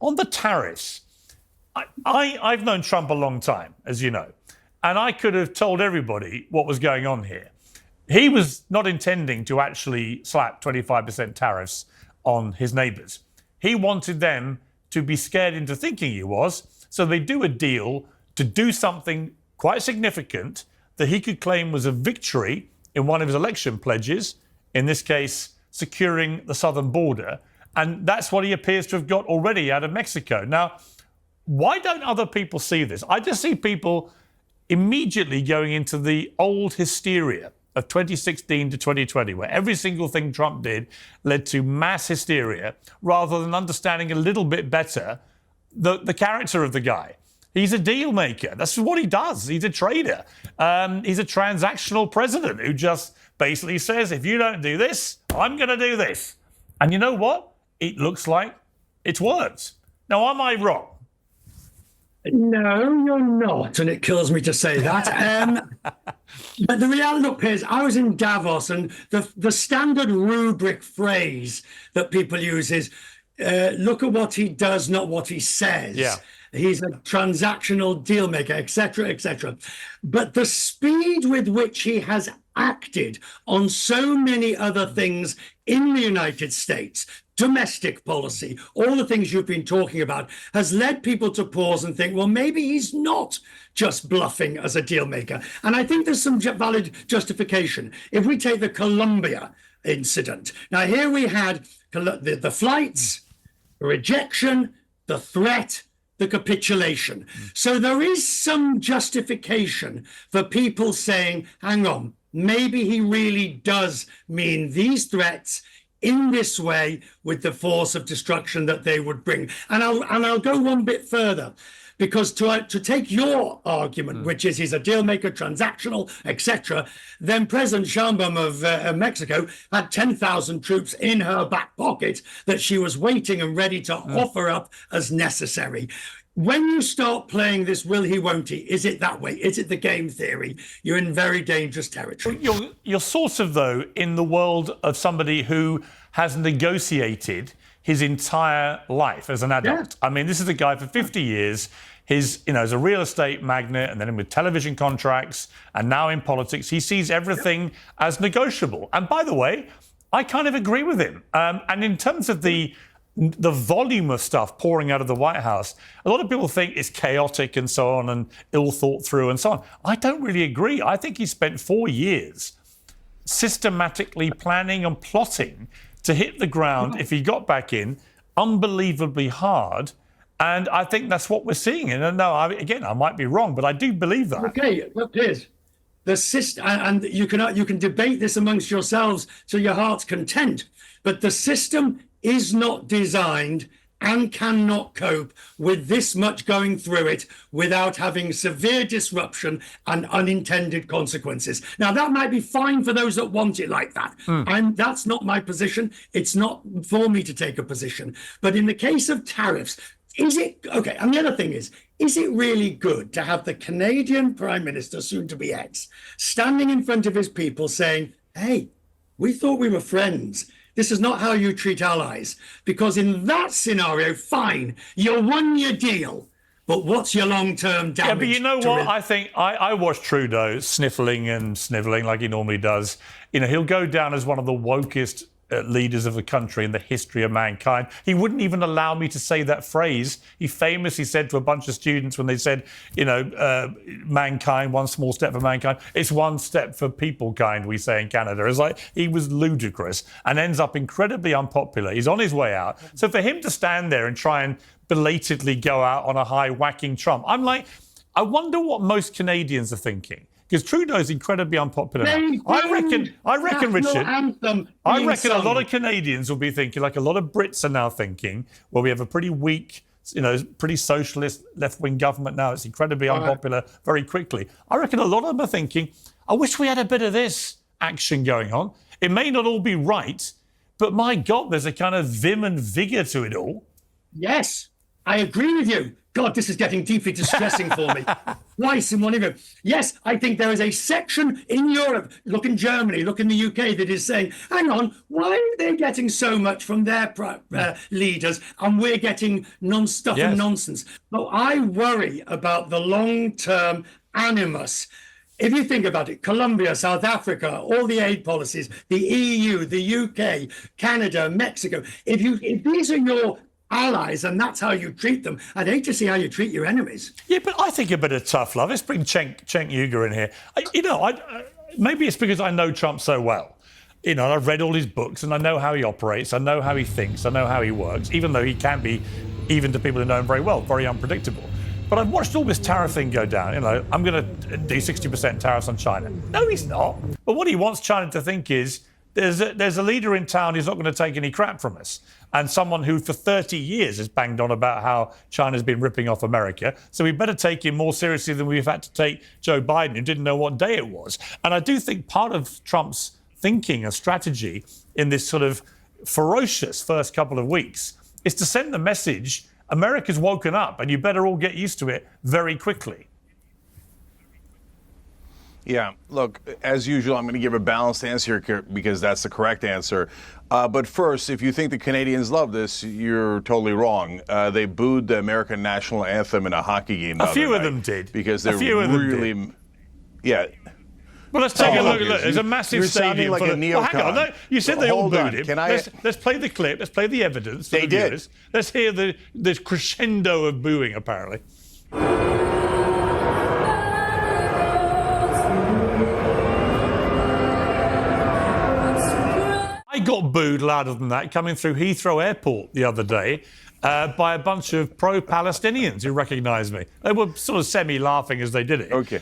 On the tariffs, I've known Trump a long time, as you know, and I could have told everybody what was going on here. He was not intending to actually slap 25% tariffs on his neighbours. He wanted them to be scared into thinking he was, so they do a deal to do something quite significant that he could claim was a victory in one of his election pledges, in this case, securing the southern border. And that's what he appears to have got already out of Mexico. Now, why don't other people see this? I just see people immediately going into the old hysteria of 2016 to 2020, where every single thing Trump did led to mass hysteria, rather than understanding a little bit better the character of the guy. He's a deal maker. That's what he does. He's a trader. He's a transactional president who just basically says, if you don't do this, I'm going to do this. And you know what? It looks like it's worked. Now, am I wrong? No, you're not, and it kills me to say that. But the reality, look, Piers, I was in Davos, and the standard rubric phrase that people use is, look at what he does, not what he says. Yeah. He's a transactional deal maker, etc., etc. But the speed with which he has acted on so many other things in the United States, domestic policy, all the things you've been talking about, has led people to pause and think, well, maybe he's not just bluffing as a deal maker. And I think there's some valid justification. If we take the Colombia incident, now here we had the flights, the rejection, the threat, the capitulation. So there is some justification for people saying, hang on, maybe he really does mean these threats in this way with the force of destruction that they would bring. And I'll go one bit further, because to take your argument, which is he's a deal maker, transactional, etc., then President Sheinbaum of Mexico had 10,000 troops in her back pocket that she was waiting and ready to offer up as necessary. When you start playing this will he, won't he, is it that way? Is it the game theory? You're in very dangerous territory. You're sort of, though, in the world of somebody who has negotiated his entire life as an adult. Yeah. I mean, this is a guy for 50 years. As a real estate magnate, and then with television contracts, and now in politics, he sees everything as negotiable. And by the way, I kind of agree with him. And in terms of the volume of stuff pouring out of the White House, a lot of people think it's chaotic and so on, and ill thought through and so on. I don't really agree. I think he spent 4 years systematically planning and plotting to hit the ground, if he got back in, unbelievably hard. And I think that's what we're seeing. And no, I might be wrong, but I do believe that. Okay, look, Piers, the system, and you can debate this amongst yourselves to your heart's content, but the system is not designed and cannot cope with this much going through it without having severe disruption and unintended consequences. Now, that might be fine for those that want it like that. And that's not my position. It's not for me to take a position. But in the case of tariffs, is it okay? And the other thing is it really good to have the Canadian Prime Minister, soon to be ex, standing in front of his people saying, hey, we thought we were friends. This is not how you treat allies. Because in that scenario, fine, you won your deal. But what's your long-term damage? Yeah, but you know what? I think I watched Trudeau sniffling and snivelling like he normally does. He'll go down as one of the wokest leaders of the country in the history of mankind. He wouldn't even allow me to say that phrase. He famously said to a bunch of students when they said, mankind, one small step for mankind, it's one step for people kind, we say in Canada. It's like he was ludicrous and ends up incredibly unpopular. He's on his way out. So for him to stand there and try and belatedly go out on a high whacking Trump, I'm like, I wonder what most Canadians are thinking. Because Trudeau's incredibly unpopular now. I reckon, Richard, I reckon a lot of Canadians will be thinking, like a lot of Brits are now thinking, well, we have a pretty weak, pretty socialist left-wing government now. It's incredibly unpopular very quickly. I reckon a lot of them are thinking, I wish we had a bit of this action going on. It may not all be right, but my God, there's a kind of vim and vigour to it all. Yes, I agree with you. God, this is getting deeply distressing for me. Twice in one year. Yes, I think there is a section in Europe, look in Germany, look in the UK, that is saying, hang on, why are they getting so much from their leaders and we're getting non-stuff and nonsense? But I worry about the long-term animus. If you think about it, Colombia, South Africa, all the aid policies, the EU, the UK, Canada, Mexico, if these are your allies and that's how you treat them, I'd hate to see how you treat your enemies. Yeah, but I think a bit of tough love. Let's bring Cenk Uygur in here. Maybe it's because I know Trump so well. You know, I've read all his books and I know how he operates. I know how he thinks. I know how he works, even though he can be, even to people who know him very well, very unpredictable. But I've watched all this tariff thing go down. You know, I'm going to do 60% tariffs on China. No, he's not. But what he wants China to think is there's a leader in town who's not going to take any crap from us. And someone who for 30 years has banged on about how China's been ripping off America. So we better take him more seriously than we've had to take Joe Biden, who didn't know what day it was. And I do think part of Trump's thinking and strategy in this sort of ferocious first couple of weeks is to send the message, America's woken up and you better all get used to it very quickly. Yeah, look, as usual, I'm going to give a balanced answer here because that's the correct answer. But first, if you think the Canadians love this, you're totally wrong. They booed the American national anthem in a hockey game. A few of them did. Because they're really, yeah. Well, let's take a look. Look, there's a massive stadium. Like a neocon. Well, hang on. No, you said they all booed him. Let's play the clip. Let's play the evidence. They did. Viewers. Let's hear the crescendo of booing, apparently. I got booed louder than that coming through Heathrow Airport the other day by a bunch of pro-Palestinians who recognised me. They were sort of semi-laughing as they did it. Okay.